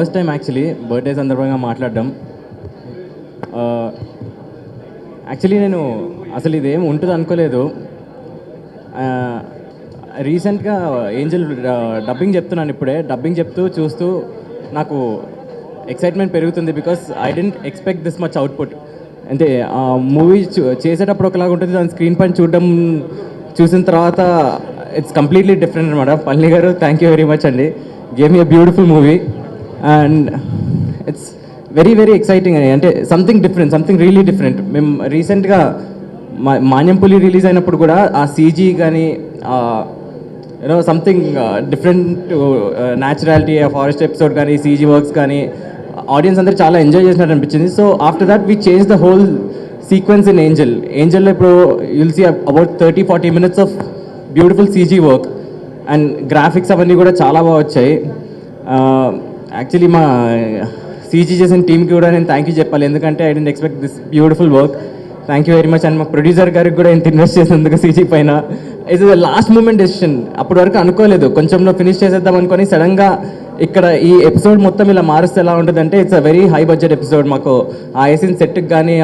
First time actually birthday సందర్భంగా మాట్లాడడం. Actually నేను అసలు ఇదేం ఉంటుంది అనుకోలేదు. రీసెంట్గా ఏంజల్ డబ్బింగ్ చెప్తున్నాను ఇప్పుడే. డబ్బింగ్ చెప్తూ చూస్తూ నాకు ఎక్సైట్మెంట్ పెరుగుతుంది because I didn't expect this much output. అంటే మూవీ చేసేటప్పుడు ఒకలాగా ఉంటుంది, దాని స్క్రీన్ పైన చూసిన తర్వాత ఇట్స్ కంప్లీట్లీ డిఫరెంట్ అనమాట. పల్లి గారు థ్యాంక్ యూ వెరీ మచ్ అండి, game a beautiful movie and it's very very exciting అని. అంటే something different, something really different. మేము రీసెంట్గా మాన్యంపులి రిలీజ్ అయినప్పుడు కూడా ఆ సీజీ కానీ యూనో సంథింగ్ డిఫరెంట్ న్యాచురాలిటీ, ఆ ఫారెస్ట్ ఎపిసోడ్ కానీ సీజీ వర్క్స్ కానీ ఆడియన్స్ అందరూ చాలా ఎంజాయ్ చేసినట్టు అనిపించింది. So after that we change the whole sequence in ఏంజల్లో ఇప్పుడు you'll see about 30-40 minutes of beautiful CG work and graphics అవన్నీ కూడా చాలా బాగా వచ్చాయి. యాక్చువల్లీ మా సీజీ చేసిన టీమ్కి కూడా నేను థ్యాంక్ యూ చెప్పాలి, ఎందుకంటే I didn't expect this beautiful work. Thank you very much. And మా ప్రొడ్యూసర్ గారికి కూడా ఇంత ఇన్వెస్ట్ చేసినందుకు సీజీ పైన. It's the last moment decision. అప్పటి వరకు అనుకోలేదు, కొంచెంలో ఫినిష్ చేసేద్దాం అనుకొని సడన్గా ఇక్కడ ఈ ఎపిసోడ్ మొత్తం ఇలా మారుస్తే ఎలా ఉంటుందంటే it's a very high budget episode. మాకు ఆ వేసిన సెట్కి కానీ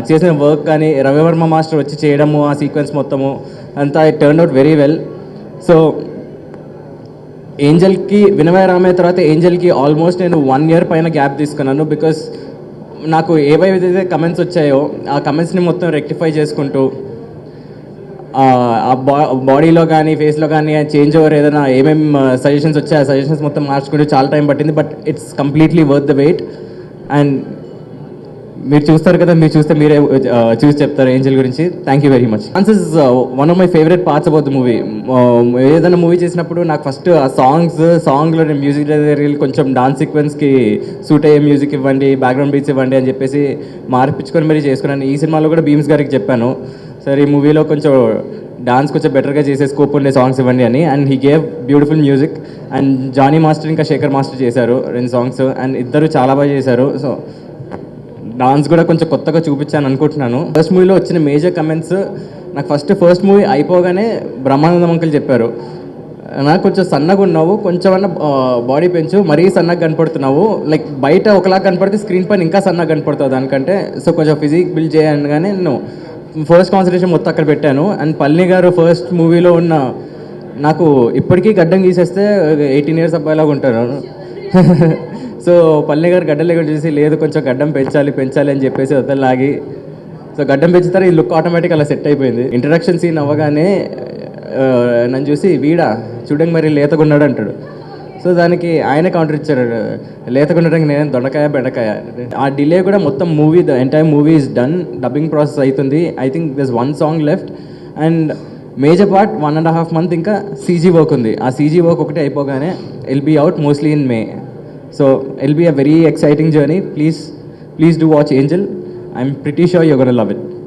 చేసిన వర్క్ కానీ రవివర్మ మాస్టర్ వచ్చి చేయడము, ఆ సీక్వెన్స్ మొత్తము అంతా it turn out very well. So ఏంజల్కి వినవయ రామయ్య తర్వాత ఏంజల్కి ఆల్మోస్ట్ నేను 1 year పైన గ్యాప్ తీసుకున్నాను. బికాస్ నాకు ఏవైతే కమెంట్స్ వచ్చాయో ఆ కమెంట్స్ని మొత్తం రెక్టిఫై చేసుకుంటూ ఆ బాడీలో కానీ ఫేస్లో కానీ చేంజ్ ఓవర్ ఏదైనా ఏమేమి సజెషన్స్ వచ్చాయి ఆ సజెషన్స్ మొత్తం మార్చుకుంటూ చాలా టైం పట్టింది. But it's completely worth the wait. And మీరు చూస్తారు కదా, మీరు చూస్తే మీరే చూసి చెప్తారు ఏంజల్ గురించి. Thank you very much. Dance is one of my favourite parts about the movie. ఏదైనా మూవీ చేసినప్పుడు నాకు ఫస్ట్ ఆ సాంగ్లో నేను మ్యూజిక్ డైరెక్టర్కి కొంచెం డాన్స్ సీక్వెన్స్కి సూట్ అయ్యే మ్యూజిక్ ఇవ్వండి, బ్యాక్గ్రౌండ్ బీట్స్ ఇవ్వండి అని చెప్పేసి మార్పించుకొని మరీ చేసుకున్నాను. ఈ సినిమాలో కూడా భీమ్స్ గారికి చెప్పాను, సార్ ఈ మూవీలో కొంచెం డాన్స్ కొంచెం బెటర్గా చేసే స్కోప్ ఉండే సాంగ్స్ ఇవ్వండి అని. And he gave beautiful music. And Jani master ఇంకా శేఖర్ మాస్టర్ చేశారు 2 songs అండ్ ఇద్దరు చాలా బాగా చేశారు. సో డాన్స్ కూడా కొంచెం కొత్తగా చూపించాను అనుకుంటున్నాను. ఫస్ట్ మూవీలో వచ్చిన మేజర్ కమెంట్స్ నాకు ఫస్ట్ మూవీ అయిపోగానే బ్రహ్మానందం అంకుల్ చెప్పారు, నాకు కొంచెం సన్నగా ఉన్నావు, కొంచెం అన్న బాడీ పెంచు, మరీ సన్నగా కనపడుతున్నావు, లైక్ బయట ఒకలా కనపడితే స్క్రీన్ పైన ఇంకా సన్నగా కనపడుతుంది దానికంటే, సో కొంచెం ఫిజిక్ బిల్డ్ చేయగానే నేను ఫస్ట్ కాన్సన్ట్రేషన్ మొత్తం అక్కడ పెట్టాను. అండ్ పల్ని గారు ఫస్ట్ మూవీలో ఉన్న నాకు ఇప్పటికీ గడ్డం గీసేస్తే 18 years అబ్బాయిలాగా ఉంటారు. సో పల్లి గారు గడ్డలు ఎక్కడ చూసి లేదు కొంచెం గడ్డం పెంచాలి అని చెప్పేసి వద్దలాగి సో గడ్డం పెంచుతారు, ఈ లుక్ ఆటోమేటిక్ అలా సెట్ అయిపోయింది. ఇంట్రడక్షన్ సీన్ అవ్వగానే నన్ను చూసి వీడా చూడండి మరి లేతగున్నాడు అంటాడు. సో దానికి ఆయనే కౌంటర్ ఇచ్చారు, లేతగుండడానికి నేను దొండకాయ బెండకాయ. ఆ డిలే కూడా మొత్తం movie the entire movie is done, dubbing process అవుతుంది. I think this 1 song left and major part 1.5 month ఇంకా సీజీ వర్క్ ఉంది. ఆ సీజీ వర్క్ ఒకటి అయిపోగానే I'll be out mostly in May. So it'll be a very exciting journey. Please do watch Angel. I'm pretty sure you're going to love it.